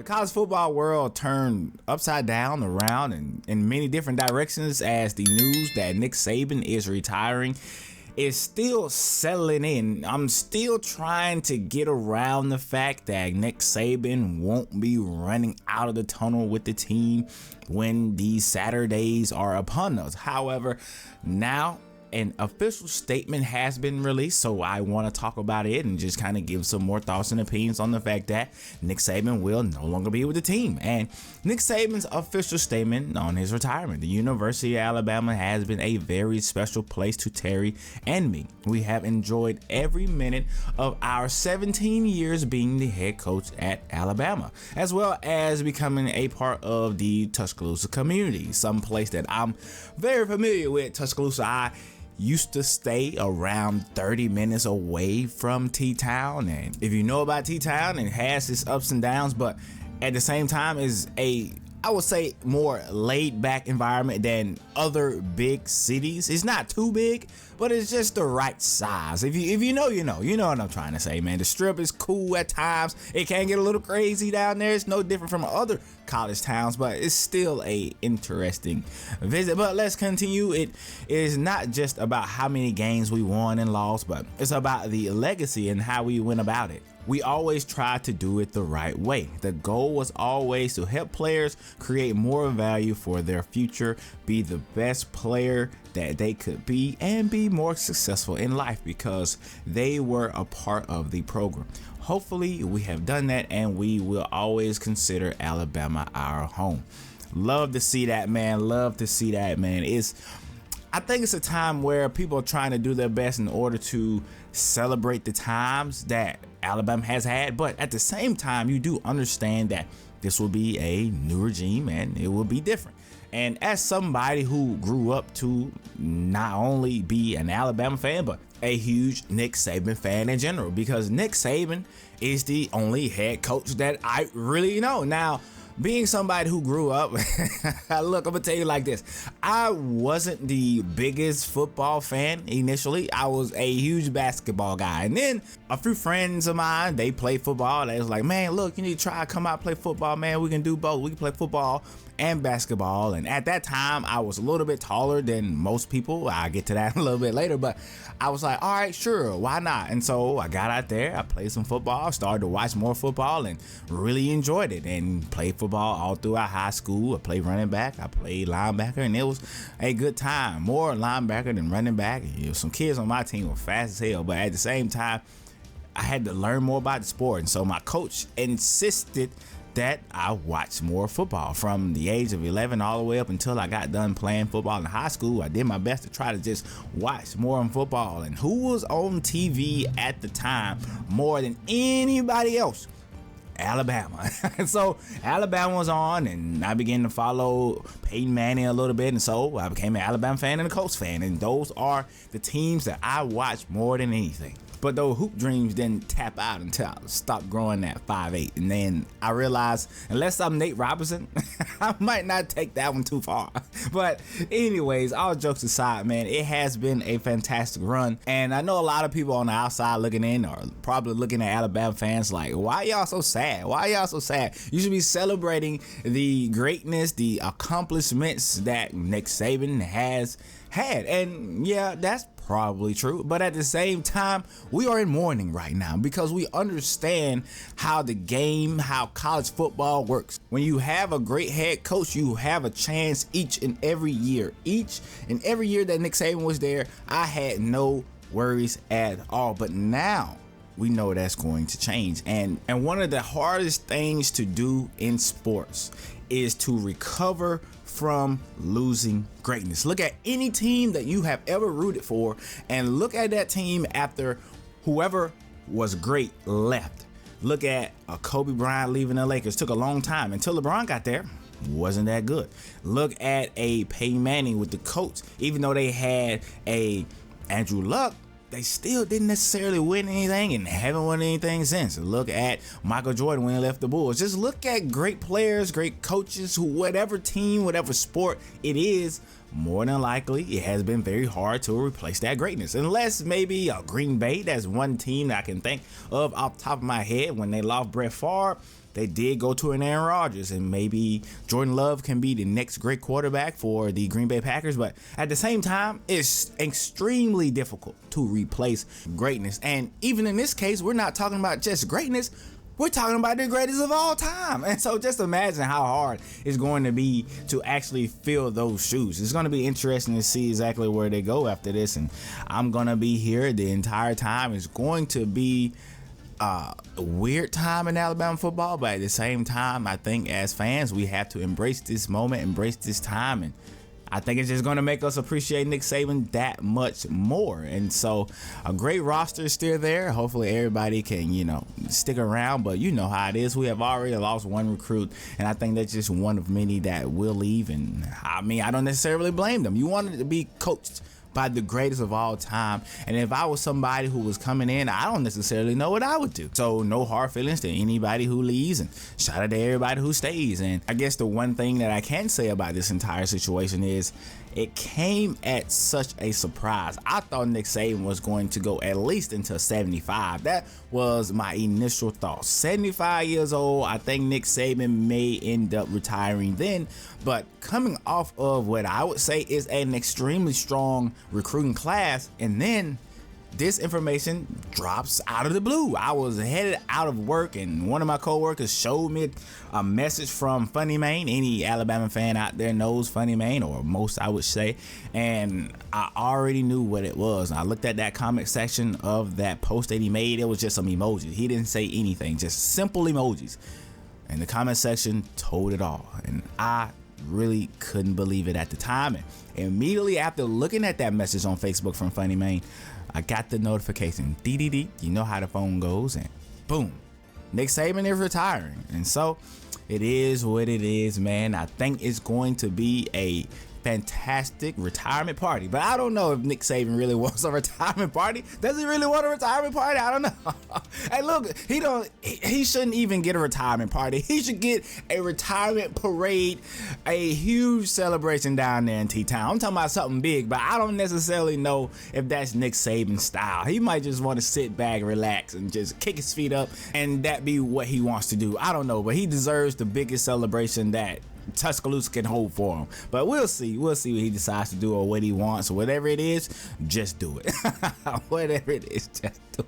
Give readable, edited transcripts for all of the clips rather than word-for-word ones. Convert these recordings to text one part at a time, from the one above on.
The college football world turned upside down, around, and in many different directions as the news that Nick Saban is retiring is still settling in. I'm still trying to get around the fact that Nick Saban won't be running out of the tunnel with the team when these Saturdays are upon us. However, now an official statement has been released, so I want to talk about it and just kind of give some more thoughts and opinions on the fact that Nick Saban will no longer be with the team. And Nick Saban's official statement on his retirement: the University of Alabama has been a very special place to Terry and me. We have enjoyed every minute of our 17 years being the head coach at Alabama, as well as becoming a part of the Tuscaloosa community, some place that I'm very familiar with. Tuscaloosa, I used to stay around 30 minutes away from T-Town, and if you know about T-Town, it has its ups and downs, but at the same time is I would say more laid back environment than other big cities. It's not too big, but it's just the right size. If you know, you know what I'm trying to say, man. The Strip is cool at times. It can get a little crazy down there. It's no different from other college towns, but it's still a interesting visit. But let's continue. It is not just about how many games we won and lost, but it's about the legacy and how we went about it. We always tried to do it the right way. The goal was always to help players create more value for their future, be the best player that they could be, and be more successful in life because they were a part of the program. Hopefully we have done that, and we will always consider Alabama our home. Love to see that, man. Love to see that, man. I think it's a time where people are trying to do their best in order to celebrate the times that Alabama has had, but at the same time, you do understand that this will be a new regime and it will be different. And as somebody who grew up to not only be an Alabama fan, but a huge Nick Saban fan in general, because Nick Saban is the only head coach that I really know. Now, being somebody who grew up, look, I'm gonna tell you like this. I wasn't the biggest football fan initially. I was a huge basketball guy. And then a few friends of mine, they played football. They was like, man, look, you need to try to come out and play football, man. We can do both. We can play football and basketball. And at that time, I was a little bit taller than most people. I'll get to that a little bit later, but I was like, all right, sure, why not? And so I got out there, I played some football, started to watch more football, and really enjoyed it, and played football all throughout high school. I played running back, I played linebacker, and it was a good time. More linebacker than running back. Some kids on my team were fast as hell, but at the same time, I had to learn more about the sport. And so my coach insisted that I watch more football from the age of 11 all the way up until I got done playing football in high school. I did my best to try to just watch more on football. And who was on TV at the time more than anybody else? Alabama. And so Alabama was on, and I began to follow Peyton Manning a little bit, and so I became an Alabama fan and a Colts fan, and those are the teams that I watch more than anything. But those hoop dreams didn't tap out until I stopped growing at 5'8", and then I realized unless I'm Nate Robinson, I might not take that one too far. But anyways, all jokes aside, man, it has been a fantastic run, and I know a lot of people on the outside looking in are probably looking at Alabama fans like, why y'all so sad? Why y'all so sad? You should be celebrating the greatness, the accomplishments that Nick Saban has had. And yeah, that's probably true, but at the same time, we are in mourning right now because we understand how the game, how college football works. When you have a great head coach, you have a chance each and every year. Each and every year that Nick Saban was there, I had no worries at all. But now we know that's going to change. And one of the hardest things to do in sports is to recover from losing greatness. Look at any team that you have ever rooted for and look at that team after whoever was great left. Look at Kobe Bryant leaving the Lakers. Took a long time until LeBron got there. Wasn't that good. Look at a Peyton Manning with the Colts. Even though they had a Andrew Luck, they still didn't necessarily win anything and haven't won anything since. Look at Michael Jordan when he left the Bulls. Just look at great players, great coaches, who whatever team, whatever sport it is, more than likely it has been very hard to replace that greatness. Unless maybe a Green Bay, that's one team that I can think of off the top of my head when they lost Brett Favre. they did go to an Aaron Rodgers, and maybe Jordan Love can be the next great quarterback for the Green Bay Packers. But at the same time, it's extremely difficult to replace greatness. And even in this case, we're not talking about just greatness. We're talking about the greatest of all time. And so just imagine how hard it's going to be to actually fill those shoes. It's going to be interesting to see exactly where they go after this. And I'm going to be here the entire time. It's going to be a weird time in Alabama football, but at the same time, I think as fans, we have to embrace this moment, embrace this time, and I think it's just going to make us appreciate Nick Saban that much more. And so a great roster is still there. Hopefully everybody can, stick around, but you know how it is. We have already lost one recruit, and I think that's just one of many that will leave. And I mean, I don't necessarily blame them. You wanted to be coached by the greatest of all time, and if I was somebody who was coming in, I don't necessarily know what I would do. So no hard feelings to anybody who leaves, and shout out to everybody who stays. And I guess the one thing that I can say about this entire situation is it came at such a surprise. I thought Nick Saban was going to go at least until 75. That was my initial thought. 75 years old, I think Nick Saban may end up retiring then. But coming off of what I would say is an extremely strong recruiting class, and then this information drops out of the blue. I was headed out of work, and one of my coworkers showed me a message from Funny Mane. Any Alabama fan out there knows Funny Mane, or most I would say, and I already knew what it was. I looked at that comment section of that post that he made. It was just some emojis. He didn't say anything, just simple emojis, and the comment section told it all. And I really couldn't believe it at the time. And immediately after looking at that message on Facebook from Funny Mane, I got the notification, DDD, you know how the phone goes, and boom, Nick Saban is retiring. And so it is what it is, man. I think it's going to be a fantastic retirement party, but I don't know if Nick Saban really wants a retirement party. Does he really want a retirement party? I don't know. Hey, look, he shouldn't even get a retirement party. He should get a retirement parade, a huge celebration down there in T-Town. I'm talking about something big, but I don't necessarily know if that's Nick Saban's style. He might just want to sit back, relax, and just kick his feet up, and that be what he wants to do. I don't know, but he deserves the biggest celebration that Tuscaloosa can hold for him. But we'll see what he decides to do, or what he wants, or whatever it is, just do it. Whatever it is, just do it.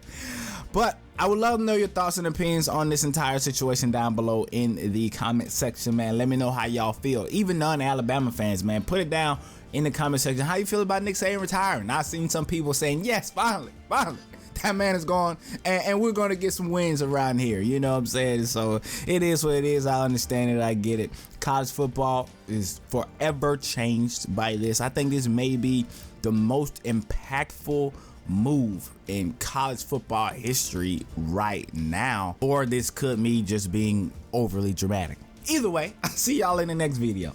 But I would love to know your thoughts and opinions on this entire situation down below in the comment section, man. Let me know how y'all feel. Even non-Alabama fans, man, put it down in the comment section. How you feel about Nick Saban retiring? I've seen some people saying, yes, finally, that man is gone, and we're going to get some wins around here. You know what I'm saying? So it is what it is. I understand it. I get it. College football is forever changed by this. I think this may be the most impactful move in college football history right now, or this could be just being overly dramatic. Either way, I'll see y'all in the next video.